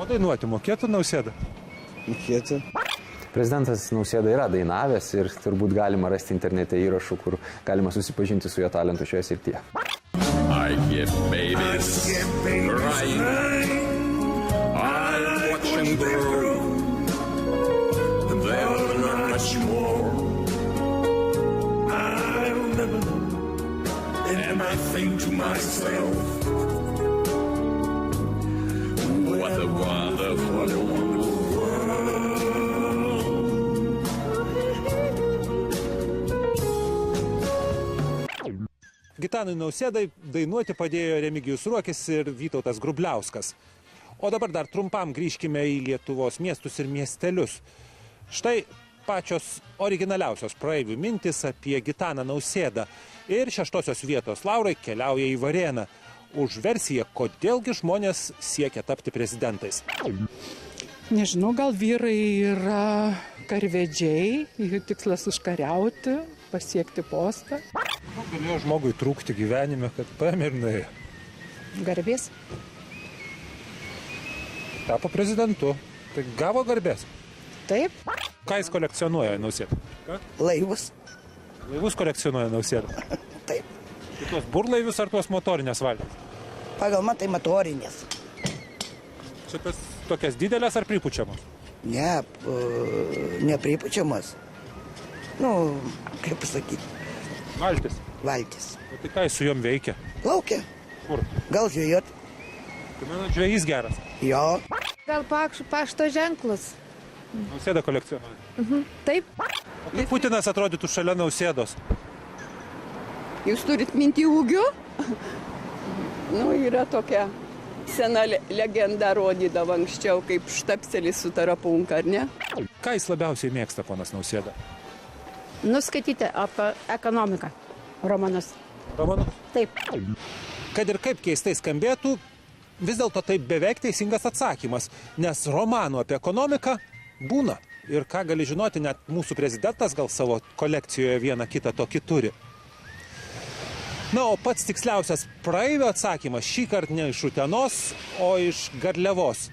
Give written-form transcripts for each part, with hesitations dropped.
O dainuoti mokėtų Nausėda? Mokėtų. Prezidentas Nausėda yra dainavęs ir turbūt galima rasti internete įrašų, kur galima susipažinti su jo talentu šioje srityje. I get babies crying. I watch them grow. They'll learn much more. I'll never know. And I think to myself, what a wonderful, wonderful world. Gitanui Nausėdai dainuoti padėjo Remigijus Ruokis ir Vytautas Grubliauskas. O dabar dar trumpam grįžkime į Lietuvos miestus ir miestelius. Štai pačios originaliausios praeivių mintis apie Gitaną Nausėdą. Ir 6 vietos laurai keliauja į Varėną. Už versiją, kodėlgi žmonės siekia tapti prezidentais. Nežinau, gal vyrai yra karvedžiai, jų tikslas užkariauti, pasiekti postą. Galėjo žmogui trūkti gyvenime, kad paėmė ir nuėjo. Garbės. Tapo prezidentu. Tai gavo garbės. Taip. Ką jis kolekcionuoja Nausėda? Laivus. Laivus kolekcionuoja Nausėda. Taip. Tai tuos burlaivius ar tuos motorinės valtis? Pagal man tai motorinės. Šitas tokias didelės ar pripučiamos? Ne, nepripučiamos. Nu, kaip pasakyti, Valtis. valtis. O tai ką jis su jom veikia? Plaukia. Kur? Gal žvejot? Tai mano žvejys geras. Jo. Gal pašto ženklus. Nausėda kolekcionuoja. Taip. O kaip Putinas atrodytų šalia Nausėdos? Jūs turit minti ūgiu? Nu, yra tokia sena legenda rodydavo anksčiau, kaip štapselis su tarapunka, ar ne? Ką jis labiausiai mėgsta, ponas Nausėda? Nuskaityti apie ekonomiką. Romanus. Romanus? Taip. Kad ir kaip keistai skambėtų, vis dėlto tai beveik teisingas atsakymas, nes romanų apie ekonomiką būna. Ir ką gali žinoti, net mūsų prezidentas gal savo kolekcijoje vieną kitą tokį turi. Na, o pats tiksliausias praeivio atsakymas šį kartą ne iš Utenos, o iš Garliavos.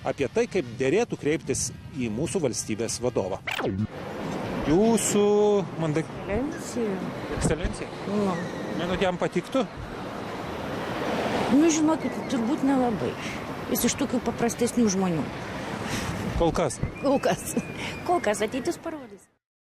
Apie tai, kaip dėrėtų kreiptis į mūsų valstybės vadovą. Jūsų ekscelencija? Manot, jam patiktų? Nu, žinokit, turbūt nelabai. Jis iš tokių paprastesnių žmonių. Kol kas. Kol kas ateitis parodys.